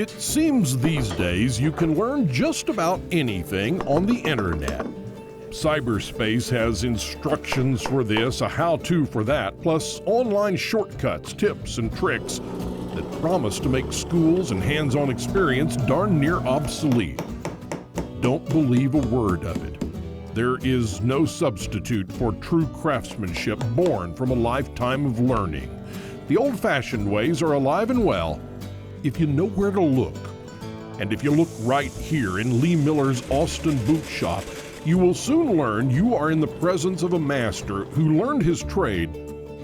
It seems these days you can learn just about anything on the internet. Cyberspace has instructions for this, a how-to for that, plus online shortcuts, tips, and tricks that promise to make schools and hands-on experience darn near obsolete. Don't believe a word of it. There is no substitute for true craftsmanship born from a lifetime of learning. The old-fashioned ways are alive and well if you know where to look. And if you look right here in Lee Miller's Austin Boot Shop, you will soon learn you are in the presence of a master who learned his trade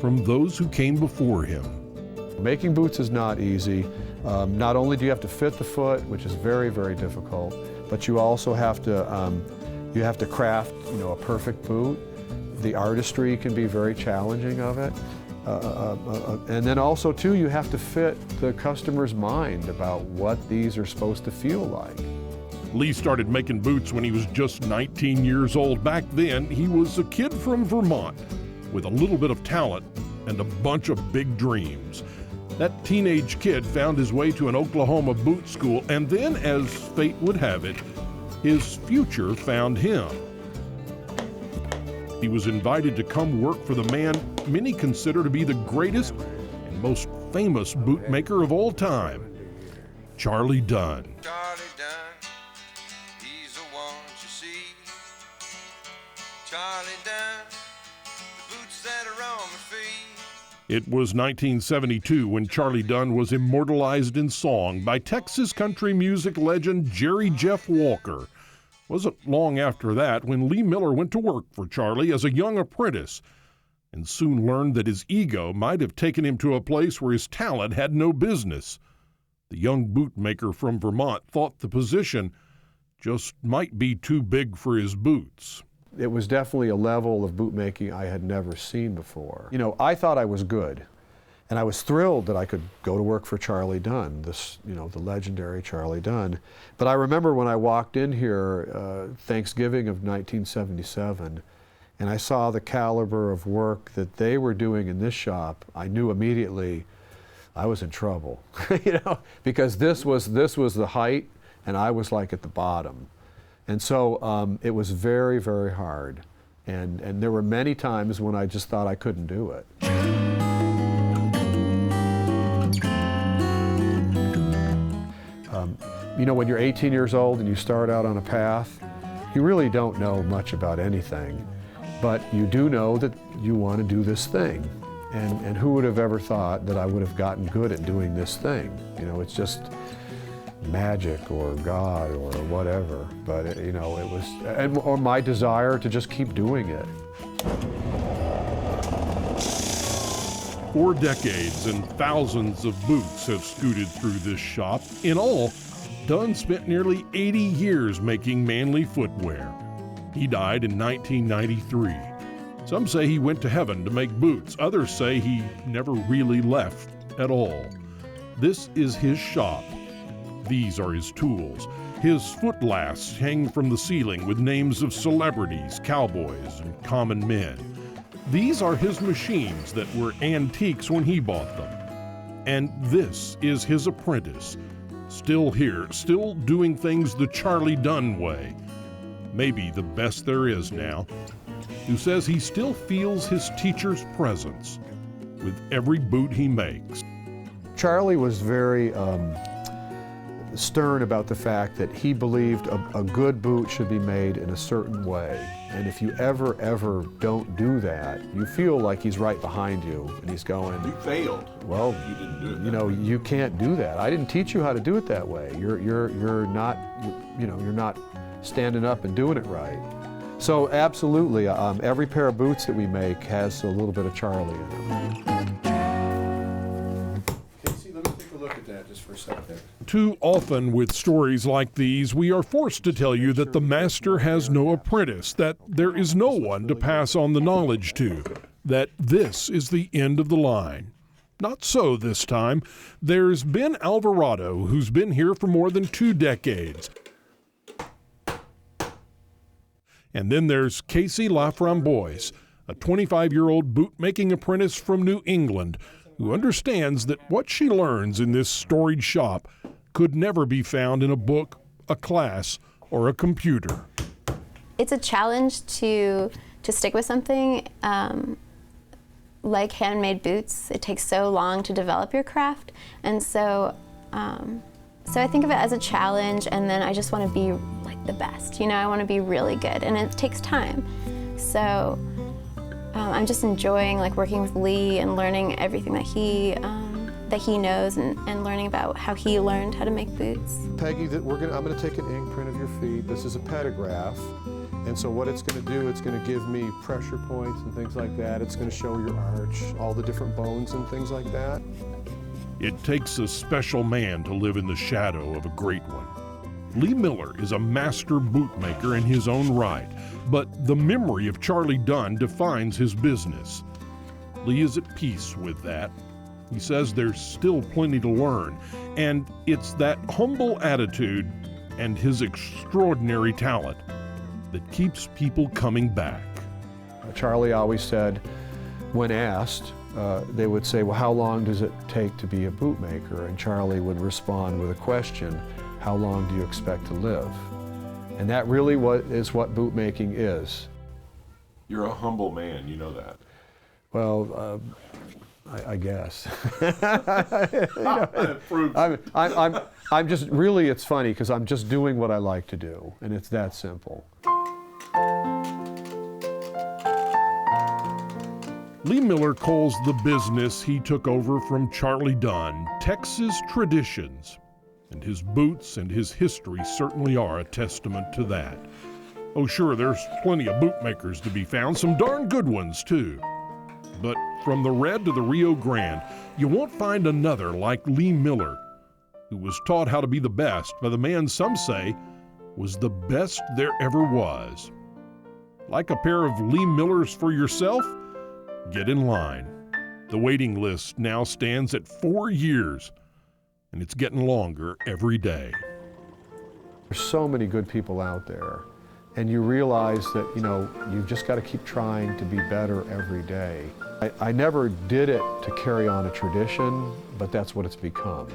from those who came before him. Making boots is not easy. Not only do you have to fit the foot, which is very, very difficult, but you also have to craft, a perfect boot. The artistry can be very challenging of it. And then also, too, you have to fit the customer's mind about what these are supposed to feel like. Lee started making boots when he was just 19 years old. Back then, he was a kid from Vermont with a little bit of talent and a bunch of big dreams. That teenage kid found his way to an Oklahoma boot school, and then, as fate would have it, his future found him. He was invited to come work for the man many consider to be the greatest and most famous bootmaker of all time, Charlie Dunn. Charlie Dunn, he's the one you see. Charlie Dunn, the boots that are on my feet. It was 1972 when Charlie Dunn was immortalized in song by Texas country music legend Jerry Jeff Walker. Wasn't long after that when Lee Miller went to work for Charlie as a young apprentice and soon learned that his ego might have taken him to a place where his talent had no business. The young bootmaker from Vermont thought the position just might be too big for his boots. It was definitely a level of bootmaking I had never seen before. I thought I was good, and I was thrilled that I could go to work for Charlie Dunn, the legendary Charlie Dunn. But I remember when I walked in here, Thanksgiving of 1977, and I saw the caliber of work that they were doing in this shop, I knew immediately I was in trouble, because this was the height, and I was like at the bottom. And so it was very, very hard. And there were many times when I just thought I couldn't do it. When you're 18 years old and you start out on a path, you really don't know much about anything, but you do know that you want to do this thing. And who would have ever thought that I would have gotten good at doing this thing? It's just magic or God or whatever, but it was, or my desire to just keep doing it. 4 decades and thousands of boots have scooted through this shop. In all, Dunn spent nearly 80 years making manly footwear. He died in 1993. Some say he went to heaven to make boots. Others say he never really left at all. This is his shop. These are his tools. His footlasts hang from the ceiling with names of celebrities, cowboys, and common men. These are his machines that were antiques when he bought them. And this is his apprentice, still here, still doing things the Charlie Dunn way, maybe the best there is now, who says he still feels his teacher's presence with every boot he makes. Charlie was very stern about the fact that he believed a good boot should be made in a certain way. And if you ever don't do that, you feel like he's right behind you and he's going, you failed. Well, you didn't do it you can't do that. I didn't teach you how to do it that way. You're not standing up and doing it right. So absolutely, every pair of boots that we make has a little bit of Charlie in it. Casey, let me take a look at that just for a second. Too often with stories like these, we are forced to tell you that the master has no apprentice, that there is no one to pass on the knowledge to, that this is the end of the line. Not so this time. There's Ben Alvarado, who's been here for more than 2 decades. And then there's Casey Laframboise, a 25-year-old bootmaking apprentice from New England, who understands that what she learns in this storied shop could never be found in a book, a class, or a computer. It's a challenge to stick with something like handmade boots. It takes so long to develop your craft, and so I think of it as a challenge, and then I just want to be like the best. You know, I want to be really good, and it takes time. So I'm just enjoying like working with Lee and learning everything that he knows, and learning about how he learned how to make boots. Peggy, I'm going to take an ink print of your feet. This is a pedograph. And so what it's going to do, it's going to give me pressure points and things like that. It's going to show your arch, all the different bones and things like that. It takes a special man to live in the shadow of a great one. Lee Miller is a master bootmaker in his own right, but the memory of Charlie Dunn defines his business. Lee is at peace with that. He says there's still plenty to learn, and it's that humble attitude and his extraordinary talent that keeps people coming back. Charlie always said, when asked, they would say, well, how long does it take to be a bootmaker? And Charlie would respond with a question, how long do you expect to live? And that really is what bootmaking is. You're a humble man, you know that. Well, I guess. I'm just, really, it's funny because I'm just doing what I like to do, and it's that simple. Lee Miller calls the business he took over from Charlie Dunn Texas Traditions, and his boots and his history certainly are a testament to that. Oh sure, there's plenty of bootmakers to be found, some darn good ones too. But from the Red to the Rio Grande, you won't find another like Lee Miller, who was taught how to be the best by the man some say was the best there ever was. Like a pair of Lee Millers for yourself? Get in line. The waiting list now stands at 4 years, and it's getting longer every day. There's so many good people out there, and you realize that, you know, you've just got to keep trying to be better every day. I never did it to carry on a tradition, but that's what it's become.